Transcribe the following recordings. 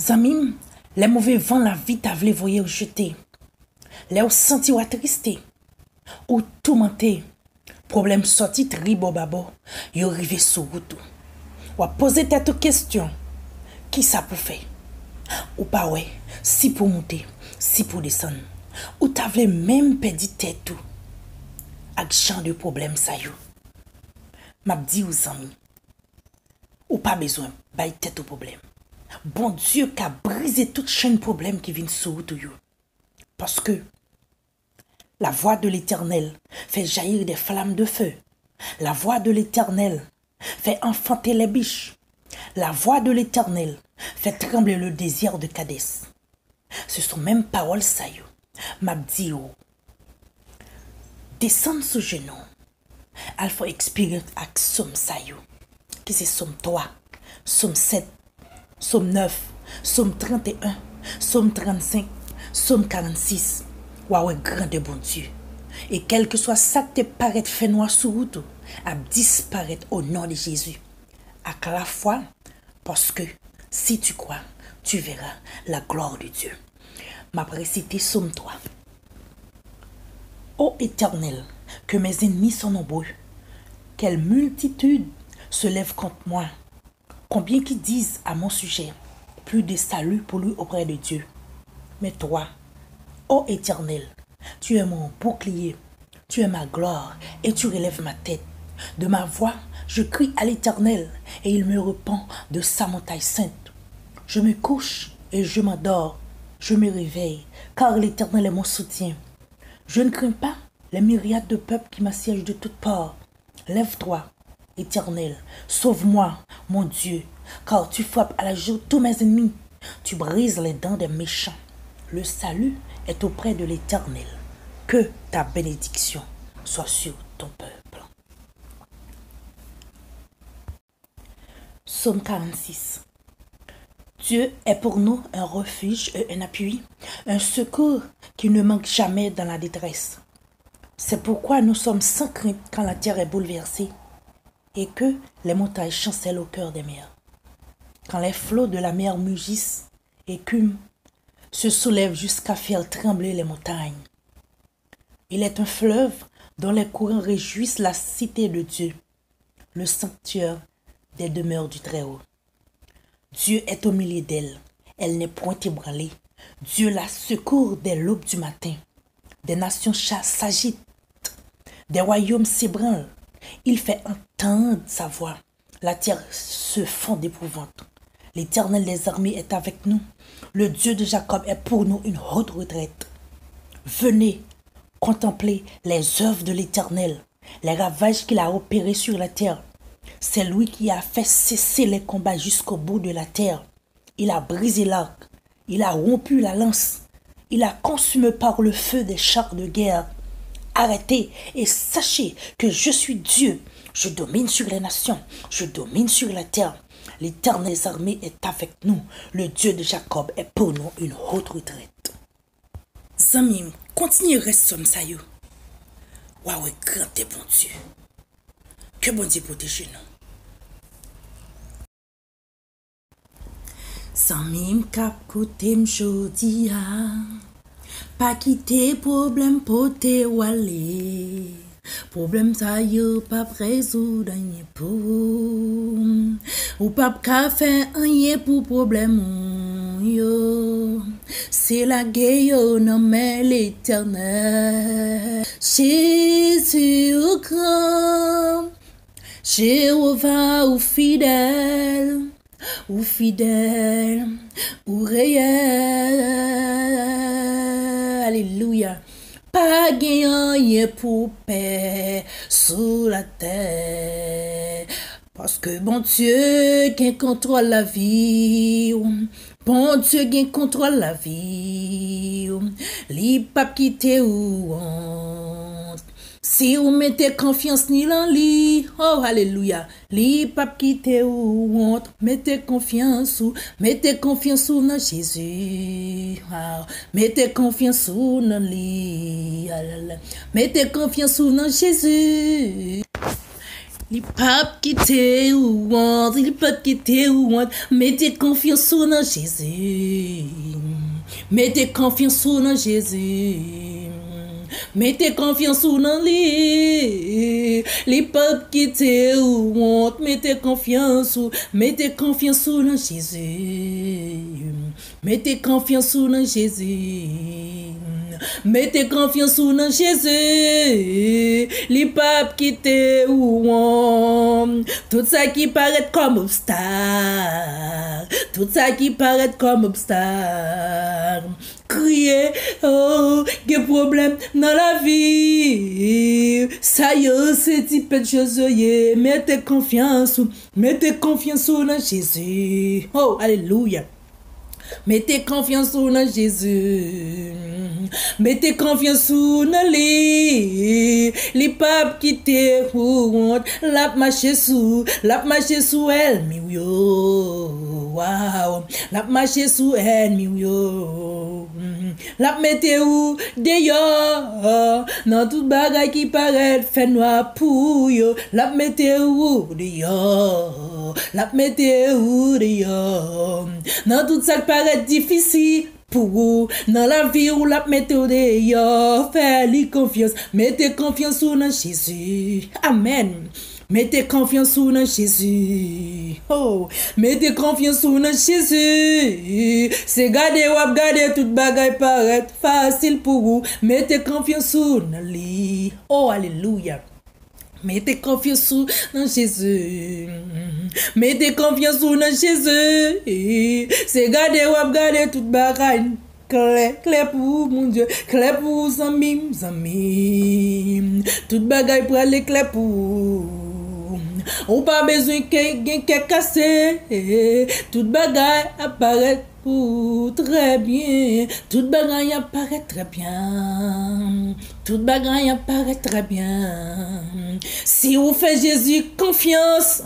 Zamim, les mauvais vents la vie t'a voulu voyer jeter. Les senti ou attristé. Ou tourmenté. Problème sorti tribo babo. Yo rivé sous route. Ou a posé tête question. Qui ça pour faire? Ou pas ouais, si pour monter, si pour descendre. Ou t'as voulu même perdu tête tout. Avec genre de problème ça yo. M'a dit aux amis. Ou pas besoin, bail tête au problème. Bon Dieu qui a brisé toute chaîne problème qui vient sur vous. Parce que la voix de l'Éternel fait jaillir des flammes de feu. La voix de l'Éternel fait enfanter les biches. La voix de l'Éternel fait trembler le désir de Cadès. Ce sont même paroles ça yo. M'a dit oh. Descendre sous genou. Il faut expérimenter avec somme ça yo. Qui c'est somme 3, somme 7, somme 9, somme 31, somme 35, somme 46. Waouh, grand de bon Dieu. Et quel que soit ça que te paraît fait noir sous route, à disparaître au nom de Jésus. À la fois, parce que si tu crois, tu verras la gloire de Dieu. Ma précité somme 3. Ô Éternel, que mes ennemis sont nombreux, quelle multitude se lève contre moi. Combien qui disent à mon sujet, plus de salut pour lui auprès de Dieu. Mais toi, ô Éternel, tu es mon bouclier, tu es ma gloire et tu relèves ma tête. De ma voix, je crie à l'Éternel et il me répond de sa montagne sainte. Je me couche et je m'endors, je me réveille, car l'Éternel est mon soutien. Je ne crains pas les myriades de peuples qui m'assiègent de toutes parts. Lève-toi, Éternel, sauve-moi, mon Dieu, car tu frappes à la joue tous mes ennemis. Tu brises les dents des méchants. Le salut est auprès de l'Éternel. Que ta bénédiction soit sur ton peuple. Psaume 46. Dieu est pour nous un refuge et un appui, un secours qui ne manque jamais dans la détresse. C'est pourquoi nous sommes sans crainte quand la terre est bouleversée et que les montagnes chancellent au cœur des mers. Quand les flots de la mer mugissent, écument, se soulèvent jusqu'à faire trembler les montagnes. Il est un fleuve dont les courants réjouissent la cité de Dieu, le sanctuaire des demeures du Très-Haut. Dieu est au milieu d'elle, elle n'est point ébranlée. Dieu la secourt dès l'aube du matin. Des nations s'agitent, des royaumes s'ébranlent. Il fait entendre sa voix. La terre se fond d'épouvante. L'Éternel des armées est avec nous. Le Dieu de Jacob est pour nous une haute retraite. Venez contempler les œuvres de l'Éternel, les ravages qu'il a opérés sur la terre. C'est lui qui a fait cesser les combats jusqu'au bout de la terre. Il a brisé l'arc, il a rompu la lance, il a consumé par le feu des chars de guerre. Arrêtez et sachez que je suis Dieu. Je domine sur les nations, je domine sur la terre. L'Éternel des armées est avec nous. Le Dieu de Jacob est pour nous une haute retraite. Zamim, continuez reste comme ça yo. Waouh, grand et bon Dieu. Que bon Dieu protège nous. Zamim kap koute m'jodi a. Pas quitter problème pote wale. Problème ça yo pas résoudre rien pour. Ou pas ka faire rien pour problème yo. C'est la guerre yo non mais l'Éternel. Jésus au grand. Jéhovah ou fidèle. Ou fidèle, ou réel, alléluia, pas gagné pour paix sous la terre, parce que bon Dieu qui contrôle la vie, bon Dieu qui contrôle la vie, li pas quitter ou honte. Si vous mettez confiance ni en lui, oh alléluia, li pas quitter ou honte, mettez confiance dans Jésus, wow. Mettez confiance dans lui, mettez confiance dans Jésus. Les papes qui te ouantent, les papes qui te ouantent, mettez confiance dans Jésus. Mettez confiance dans Jésus. Mettez confiance dans lui. Les peuples qui te ouantent, mettez confiance dans Jésus. Mettez confiance dans Jésus. Mettez confiance dans Jésus. Les peuples qui te ouantent, tout ça qui paraît comme obstacle, tout ça qui paraît comme obstacle. Crier, oh, que problème dans la vie. Ça y est, c'est type de choses. Mettez confiance dans Jésus. Oh, alléluia. Mettez confiance dans Jésus. Mettez confiance dans lui. Les papes qui te honte, la marche sous elle, mi yo. Wow, la marche sous elle, mi yo. La mettez où dehors, dans toute bagaille qui paraît fait noir pour yo. La mettez où dehors, la mettez où dehors, dans tout ça qui paraît difficile pour vous, dans la vie où la mettez au dehors, faites-lui confiance, mettez confiance dans Jésus. Amen. Mettez confiance dans Jésus. Oh, mettez confiance dans Jésus. C'est garder ou garder toute bagaille paraît facile pour vous. Mettez confiance dans lui. Oh, alléluia. Mettez confiance dans Jésus. Mettez confiance dans Jésus. C'est garder ou garder toute bagaille. Clair pour mon Dieu, clair pour zami. Toute bagaille pour aller clair pour. On pas besoin qu'un cassé. Toute bagaille apparaît pour très bien. Toute bagaille apparaît très bien. Toute bagaille apparaît très bien. Si vous faites Jésus confiance,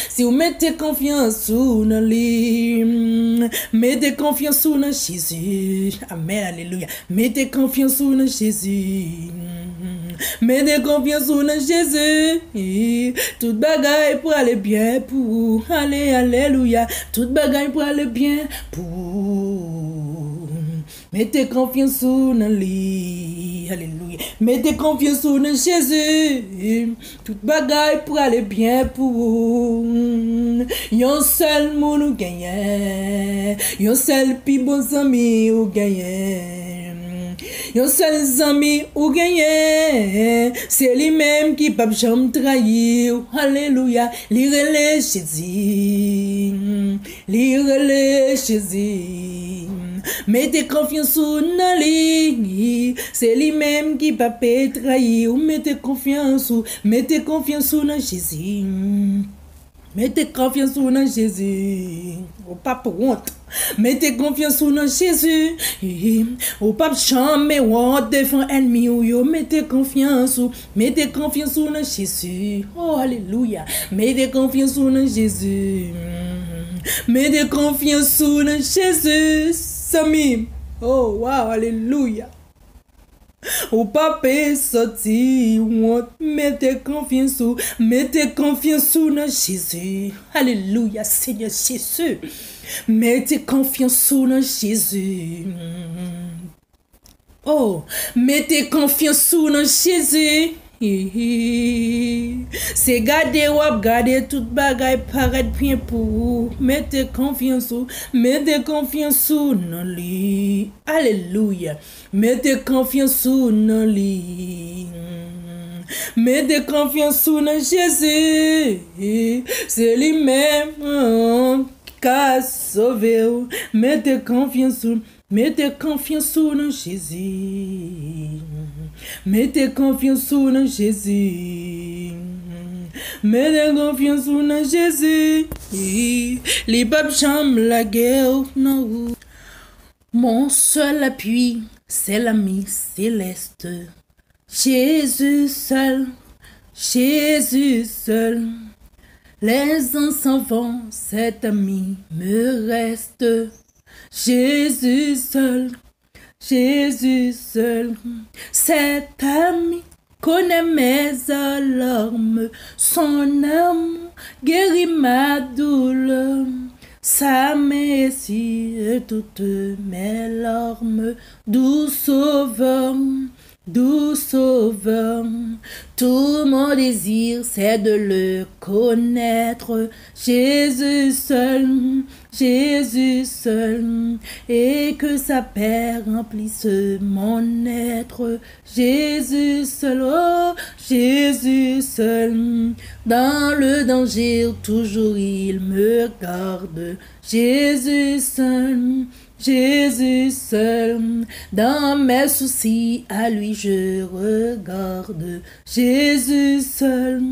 si vous mettez confiance dans lui, mettez confiance dans Jésus. Amen, alléluia. Mettez confiance dans Jésus. Mettez confiance dans Jésus. Toute bagaille pour aller bien pour aller, alléluia. Toute bagaille pour aller bien pour. Mettez confiance dans lui, alléluia. Mettez confiance dans Jésus. Toute bagaille pour aller bien pour. Yon seul moun ou gagne. Yon seul pi bon ami ou gagne. Yon seul ami ou gagne. C'est lui-même qui peut jamais trahir. Alléluia. Lire Jésus. Lire Jésus. Mettez confiance dans lui. C'est lui-même qui peut pas trahir. Mettez confiance dans Jésus. Mettez confiance dans Jésus. Au pas pour honte. Mettez confiance dans Jésus. Au pas jamais honte devant ennemi ou yo. Mettez confiance dans Jésus. Oh alléluia. Mettez confiance dans Jésus. Mettez confiance dans Jésus. Sami. Oh wow, alléluia. Au pape sorti, mettez confiance dans Jésus. Alléluia, Seigneur Jésus. Mettez confiance dans Jésus. Oh, mettez confiance dans Jésus. C'est garder ou garder toute bagaille paraît bien pour vous. Mettez confiance dans lui. Alléluia. Mettez confiance dans lui. Mettez confiance dans Jésus. C'est lui-même qui a sauvé. Mettez confiance dans Jésus. Mettez confiance dans Jésus. Mettez confiance dans Jésus. Les papes chambre la guerre. Non. Mon seul appui, c'est l'ami céleste. Jésus seul. Jésus seul. Les ans s'en vont, cet ami me reste. Jésus seul, cet ami connaît mes alarmes, son amour guérit ma douleur. Sa messie et toutes mes larmes, doux sauveur, doux sauveur. Tout mon désir c'est de le connaître, Jésus seul, et que sa paix remplisse mon être, Jésus seul, oh Jésus seul. Dans le danger toujours il me garde, Jésus seul, Jésus seul. Dans mes soucis à lui je regarde, Jésus seul,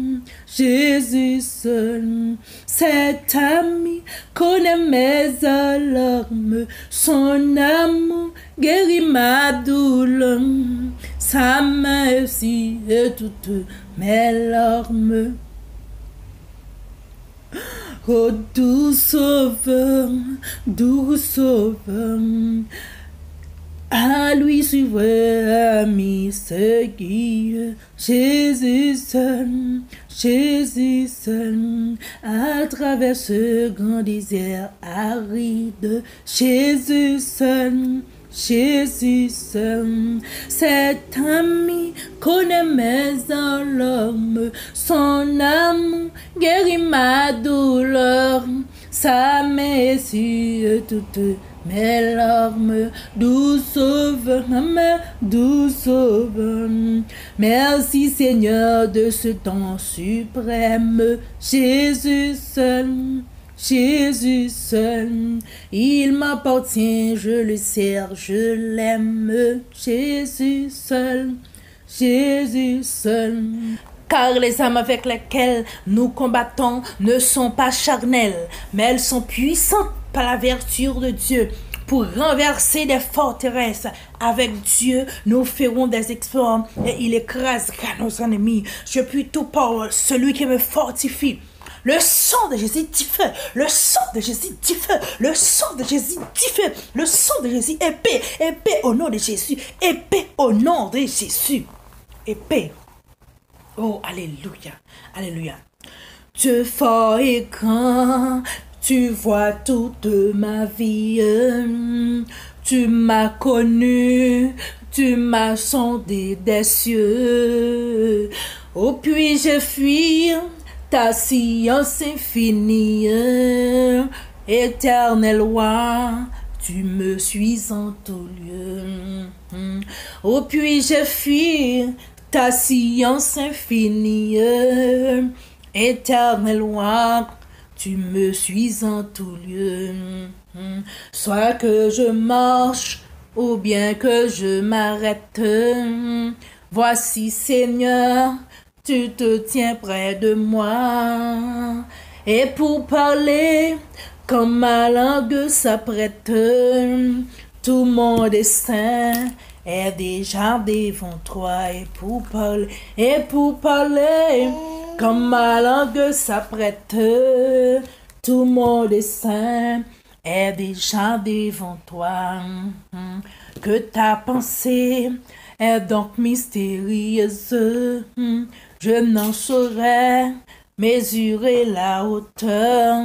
Jésus seul. Cet ami connaît mes alarmes, son amour guérit ma douleur, sa merci et toutes mes larmes. Oh doux sauveur, à lui suivre, ami seguir, Jésus seul, à travers ce grand désert aride, Jésus seul, cet ami connaît mes alarmes, son amour guérit ma douleur, sa messie toutes mes larmes, doux sauveur, doux sauveur. Merci Seigneur de ce temps suprême, Jésus seul, il m'appartient, je le sers, je l'aime, Jésus seul. Car les âmes avec lesquelles nous combattons ne sont pas charnelles, mais elles sont puissantes par la vertu de Dieu. Pour renverser des forteresses, avec Dieu, nous ferons des exploits et il écrasera nos ennemis. Je puis tout par celui qui me fortifie. Le sang de Jésus dit feu, le sang de Jésus dit feu, le sang de Jésus dit feu, le sang de Jésus épée, épée au nom de Jésus, épée au nom de Jésus, épée. Oh, alléluia, alléluia. Dieu fort et grand, tu vois toute ma vie, tu m'as connu, tu m'as sondé des cieux. Oh, puis-je fuir ta science infinie, éternel roi, tu me suis en tout lieu. Oh, puis-je fuir ta science infinie, éternel roi, tu me suis en tout lieu. Soit que je marche ou bien que je m'arrête, voici Seigneur, tu te tiens près de moi, et pour parler, comme ma langue s'apprête, tout mon destin est déjà devant toi, et pour parler, comme ma langue s'apprête, tout mon destin est déjà devant toi. Que ta pensée est donc mystérieuse, je n'en saurais mesurer la hauteur.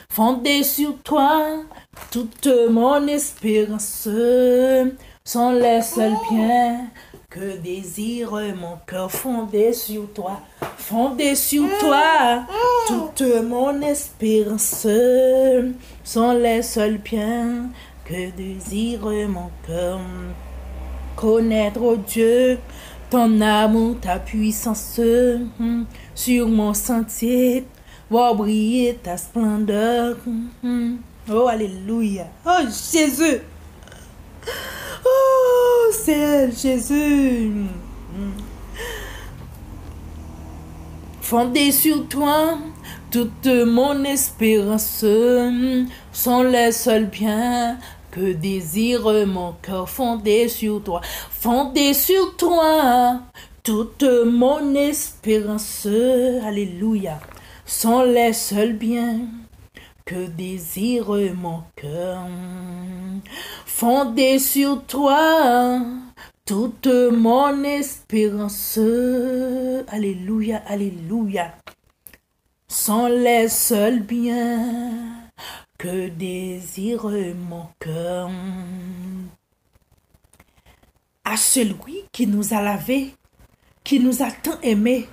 Fondée sur toi, toute mon espérance sont les seuls biens que désire mon cœur. Fondé sur toi, toute mon espérance sont les seuls biens que désire mon cœur. Connaître, oh Dieu, ton amour, ta puissance sur mon sentier, voir briller ta splendeur. Oh, alléluia. Oh, Jésus. Oh, c'est Jésus. Fondé sur toi, toute mon espérance sont les seuls biens que désire mon cœur. Fondé sur toi, toute mon espérance, alléluia, sont les seuls biens que désire mon cœur. Fondé sur toi, toute mon espérance, alléluia, alléluia, sont les seuls biens que désire mon cœur. À celui qui nous a lavés, qui nous a tant aimés,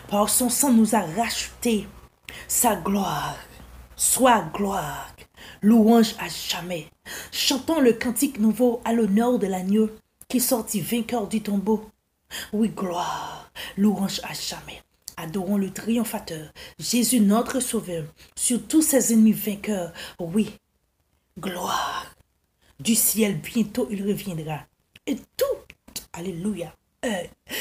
par son sang nous a rachetés, sa gloire, soit gloire, louange à jamais. Chantons le cantique nouveau à l'honneur de l'agneau qui sortit vainqueur du tombeau. Oui, gloire, louange à jamais. Adorons le triomphateur, Jésus notre sauveur, sur tous ses ennemis vainqueurs. Oui, gloire, du ciel bientôt il reviendra. Et tout, alléluia,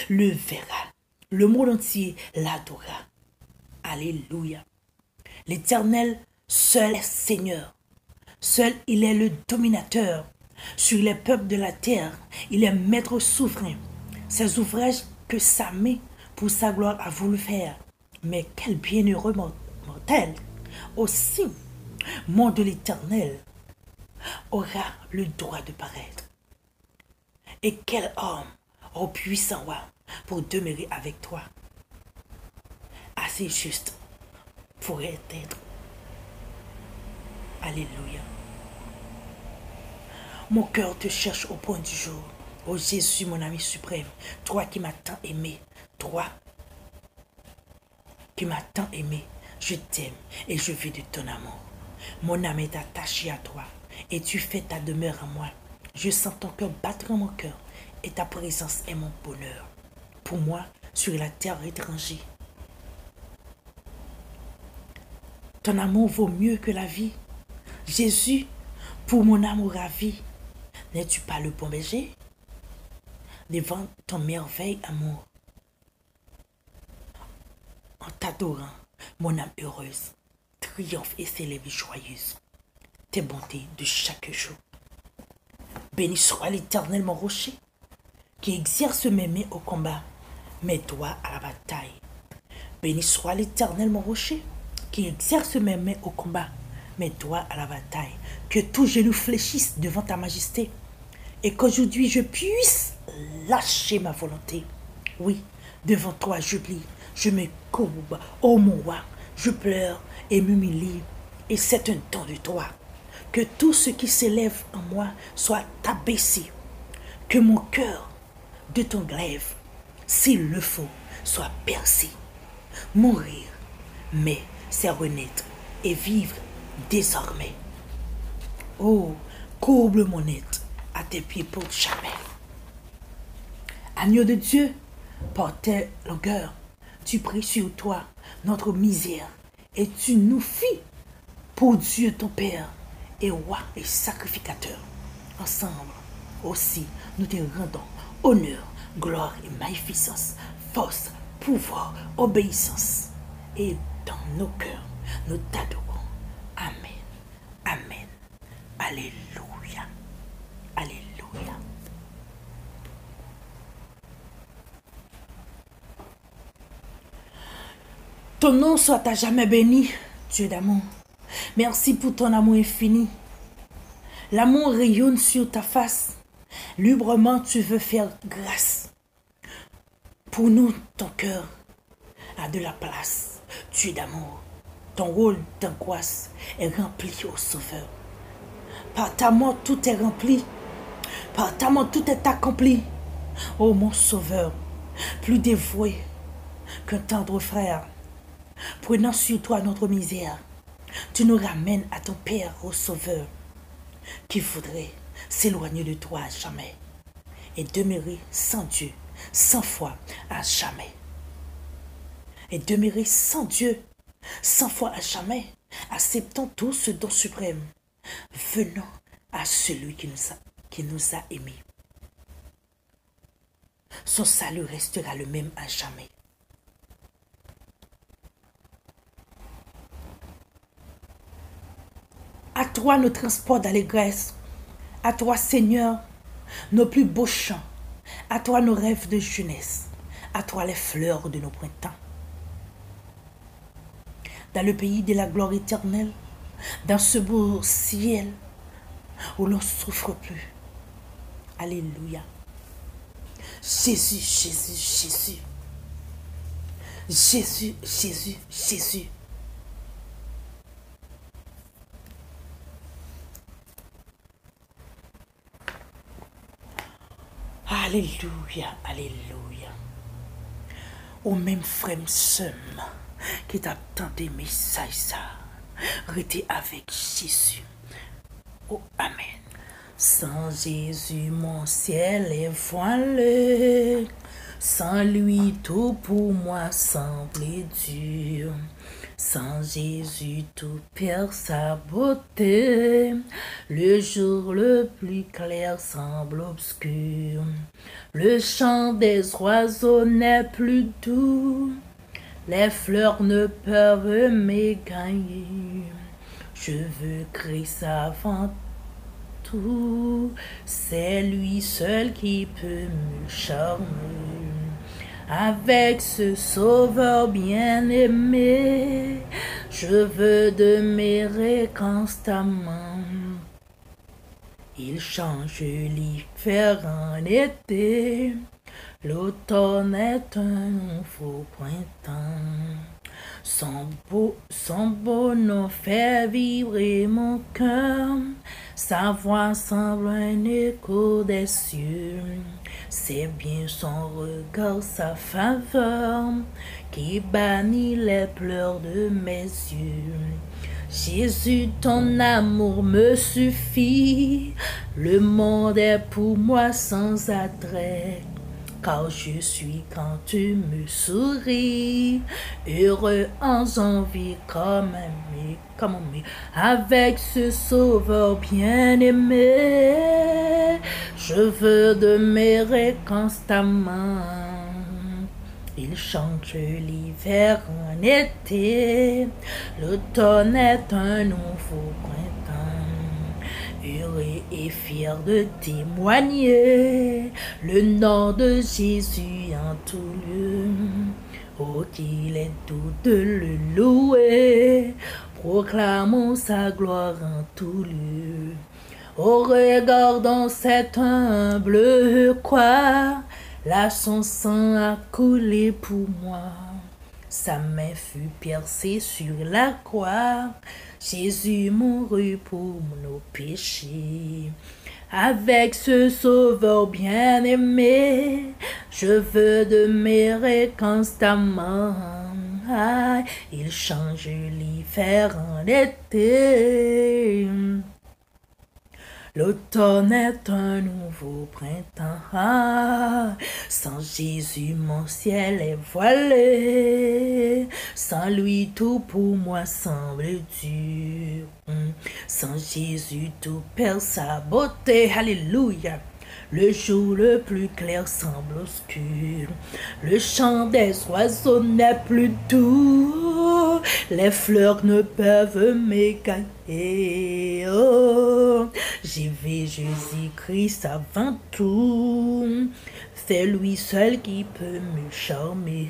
le verra. Le monde entier l'adora. Alléluia. L'Éternel, seul est Seigneur. Seul il est le dominateur. Sur les peuples de la terre, il est maître souverain. Ses ouvrages que sa main pour sa gloire a voulu faire. Mais quel bienheureux mortel. Aussi, mon de l'Éternel aura le droit de paraître. Et quel homme, ô puissant roi, pour demeurer avec toi. Assez juste pourrait être. Alléluia. Mon cœur te cherche au point du jour. Ô Jésus, mon ami suprême, toi qui m'as tant aimé, toi qui m'as tant aimé, je t'aime et je vis de ton amour. Mon âme est attachée à toi et tu fais ta demeure en moi. Je sens ton cœur battre en mon cœur et ta présence est mon bonheur. Pour moi, sur la terre étrangère. Ton amour vaut mieux que la vie. Jésus, pour mon amour ravi, n'es-tu pas le bon berger? Devant ton merveille amour, en t'adorant, mon âme heureuse, triomphe et célèbre joyeuse tes bontés de chaque jour. Béni soit l'Éternel mon rocher, qui exerce mes mains au combat, mes doigts à la bataille. Béni soit l'Éternel mon rocher, qui exerce mes mains au combat, mes doigts à la bataille. Que tout genou fléchisse devant ta majesté, et qu'aujourd'hui je puisse lâcher ma volonté. Oui, devant toi j'oublie, je me courbe, ô mon roi, je pleure et m'humilie, et c'est un don de toi. Que tout ce qui s'élève en moi soit abaissé, que mon cœur de ton glaive, s'il le faut, soit percé. Mourir, mais c'est renaître et vivre désormais. Oh, courbe mon être à tes pieds pour jamais. Agneau de Dieu, par tes longueurs, tu pries sur toi notre misère et tu nous fis pour Dieu ton Père et roi et sacrificateur. Ensemble aussi, nous te rendons honneur, gloire et magnificence, force, pouvoir, obéissance. Et dans nos cœurs, nous t'adorons. Amen. Amen. Alléluia. Alléluia. Ton nom soit à jamais béni, Dieu d'amour. Merci pour ton amour infini. L'amour rayonne sur ta face. Librement, tu veux faire grâce. Pour nous, ton cœur a de la place. Dieu d'amour, ton rôle d'angoisse est rempli au Sauveur. Par ta mort, tout est rempli. Par ta mort, tout est accompli. Ô mon Sauveur, plus dévoué qu'un tendre frère, prenant sur toi notre misère, tu nous ramènes à ton Père, ô Sauveur, qui voudrait s'éloigner de toi à jamais et demeurer sans Dieu, sans foi à jamais. Et demeurer sans Dieu, sans foi à jamais, acceptons tout ce don suprême, venons à celui qui nous a aimés. Son salut restera le même à jamais. À toi nos transports d'allégresse, à toi Seigneur, nos plus beaux chants, à toi nos rêves de jeunesse, à toi les fleurs de nos printemps. Dans le pays de la gloire éternelle, dans ce beau ciel où l'on ne souffre plus. Alléluia. Jésus, Jésus, Jésus. Jésus, Jésus, Jésus. Alléluia, alléluia. Au même frère somme qui t'a tenté message ça. Restez avec Jésus. Oh, amen. Sans Jésus, mon ciel est voilé. Sans lui, tout pour moi semble dur. Sans Jésus, tout perd sa beauté. Le jour le plus clair semble obscur. Le chant des oiseaux n'est plus doux. Les fleurs ne peuvent m'égagner. Je veux Christ avant tout. C'est lui seul qui peut me charmer. Avec ce sauveur bien-aimé, je veux demeurer constamment. Il change l'hiver en été, l'automne est un nouveau printemps. Son beau nom fait vibrer mon cœur, sa voix semble un écho des cieux. C'est bien son regard, sa faveur, qui bannit les pleurs de mes yeux. Jésus, ton amour me suffit, le monde est pour moi sans attrait. Car je suis quand tu me souris, heureux en envie comme un avec ce sauveur bien-aimé, je veux demeurer constamment. Il change l'hiver en été, l'automne est un nouveau printemps. Heureux et fier de témoigner le nom de Jésus en tout lieu. Oh, qu'il est doux de le louer, proclamons sa gloire en tout lieu. Oh, regardons cette humble croix, là son sang a coulé pour moi. Sa main fut percée sur la croix, Jésus mourut pour nos péchés. Avec ce sauveur bien-aimé, je veux demeurer constamment. Il change l'hiver en été. L'automne est un nouveau printemps. Sans Jésus, mon ciel est voilé. Sans lui, tout pour moi semble dur. Sans Jésus, tout perd sa beauté. Alléluia. Le jour le plus clair semble obscur. Le chant des oiseaux n'est plus doux. Les fleurs ne peuvent m'égayer. Oh, j'y vais Jésus-Christ avant tout. C'est lui seul qui peut me charmer.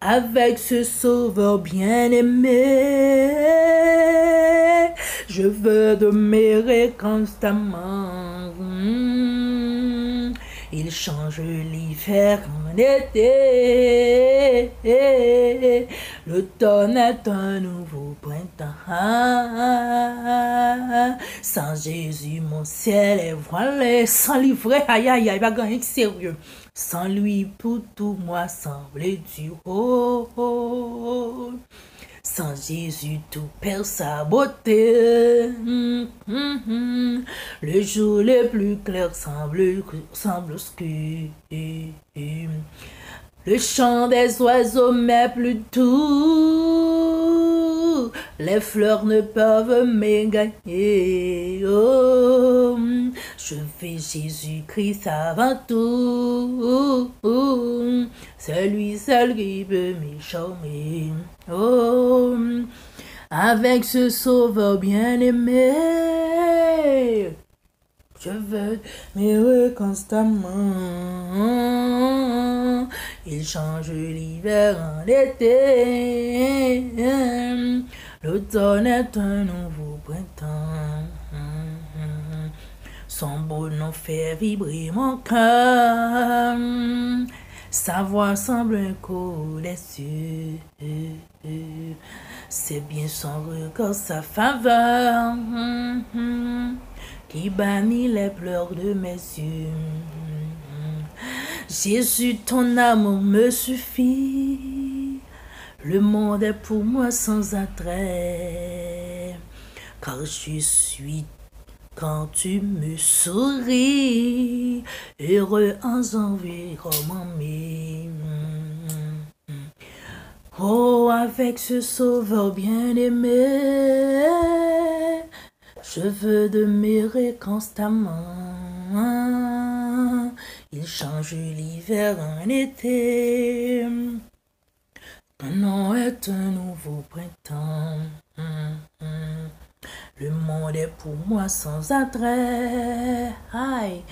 Avec ce sauveur bien-aimé, je veux demeurer constamment. Il change l'hiver en été. L'automne est un nouveau printemps. Sans Jésus, mon ciel est voilé. Sans livrer, aïe aïe aïe, pas gagner sérieux. Sans lui, pour tout moi semble dur. Oh, oh. Sans Jésus, tout perd sa beauté. Le jour le plus clair semble obscur. Le chant des oiseaux m'est plus doux. Les fleurs ne peuvent m'égayer. Oh, je fais Jésus-Christ avant tout. C'est lui seul qui peut me charmer. Oh, avec ce sauveur bien-aimé, je veux m'aimer constamment. Il change l'hiver en été. L'automne est un nouveau printemps. Son beau nom fait vibrer mon cœur. Sa voix semble un cours des cieux. C'est bien son regard, sa faveur qui bannit les pleurs de mes yeux. Jésus, ton amour me suffit. Le monde est pour moi sans attrait. Car je suis quand tu me souris, heureux en environnement. Oh, avec ce sauveur bien-aimé, je veux demeurer constamment. Il change l'hiver en été. Ton nom est un nouveau printemps. Le monde est pour moi sans attrait. Aïe,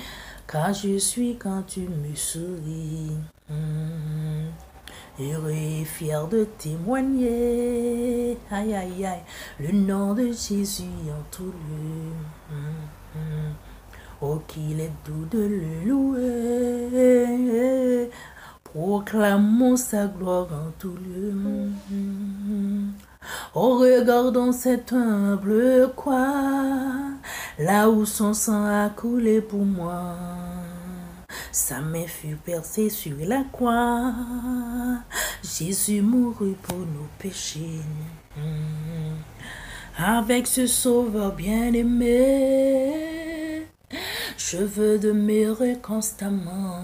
car je suis quand tu me souris. Heureux et fier de témoigner. Aïe, aïe, aïe, le nom de Jésus en tout lieu. Oh, qu'il est doux de le louer. Proclamons sa gloire en tout lieu. Oh, regardons cette humble croix, là où son sang a coulé pour moi. Sa main fut percée sur la croix. Jésus mourut pour nos péchés. Avec ce sauveur bien-aimé, je veux demeurer constamment.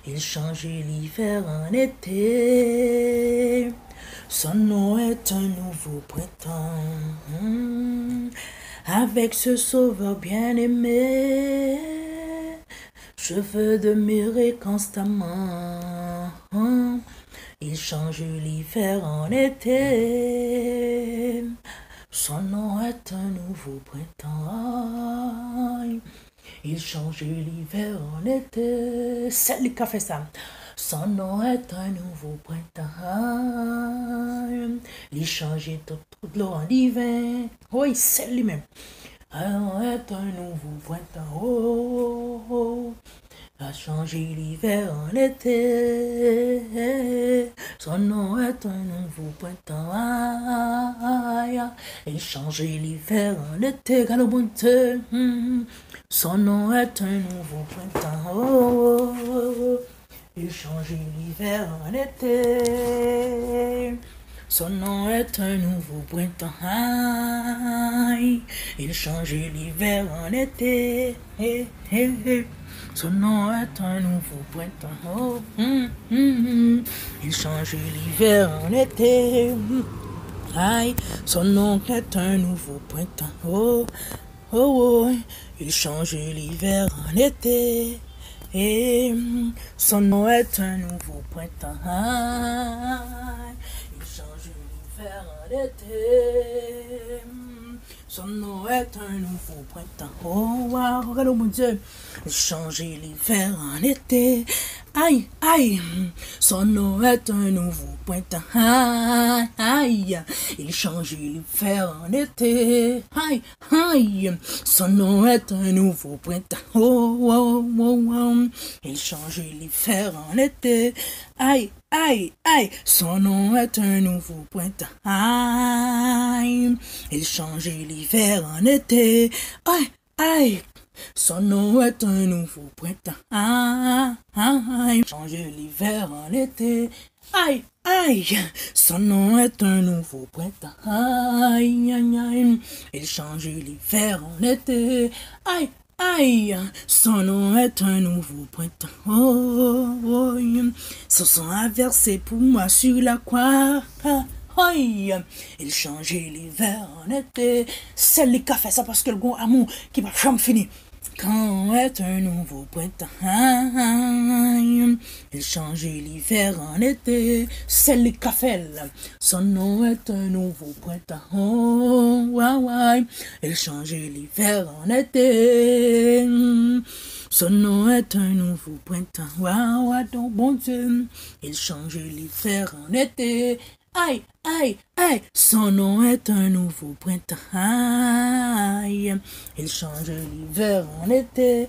Il change l'hiver en été. Son nom est un nouveau printemps. Avec ce sauveur bien-aimé, je veux demeurer constamment. Il change l'hiver en été. Son nom est un nouveau printemps. Il change l'hiver en été. C'est lui qui a fait ça. Son nom est un nouveau printemps. Il change toute l'eau en hiver. Oui, c'est lui-même. Son nom est un nouveau printemps. Oh, oh, oh. A changé l'hiver en été. Son nom est un nouveau printemps. Il change l'hiver en été. Son nom est un nouveau printemps. Oh, oh, oh. Il change l'hiver en été. Son nom est un nouveau printemps. Il change l'hiver en été. Son nom est un nouveau printemps. Oh, il change l'hiver en été. Aïe, son nom est un nouveau printemps. Oh, oh, oh, il change l'hiver en été. Et son nom est un nouveau printemps. Il change l'hiver en été. Son nom est un nouveau printemps. Oh, wow, regarde mon Dieu. Il change l'hiver en été. Aïe, aïe. Son nom est un nouveau printemps. Aïe, aïe. Il change l'hiver en été. Aïe, aïe. Son nom est un nouveau printemps. Oh, oh, oh, oh. Il change l'hiver en été. Aïe, aïe, aïe. Son nom est un nouveau printemps. Aïe. Il change l'hiver en été. Aïe, aïe. Son nom est un nouveau printemps. Aïe, change l'hiver en été. Aïe, aïe, son nom est un nouveau printemps. Aïe, aïe, aïe, il change l'hiver en été. Aïe, aïe, son nom est un nouveau printemps. Oh, oh, oh. Son sang a versé pour moi sur la croix. Aïe, il change l'hiver en été. C'est lui qui a fait ça parce que le bon amour qui va jamais finir. Quand est un nouveau printemps, il change l'hiver en été. C'est le café, son nom est un nouveau printemps. Oh, ouais, ouais. Il change l'hiver en été. Son nom est un nouveau printemps. Ouais, ouais, donc bon Dieu. Il change l'hiver en été. aïe, aïe, aïe. Son nom est un nouveau printemps. Aïe. Il change l'hiver en été.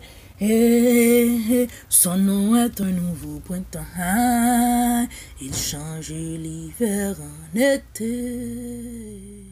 Son nom est un nouveau printemps. Aïe. Il change l'hiver en été.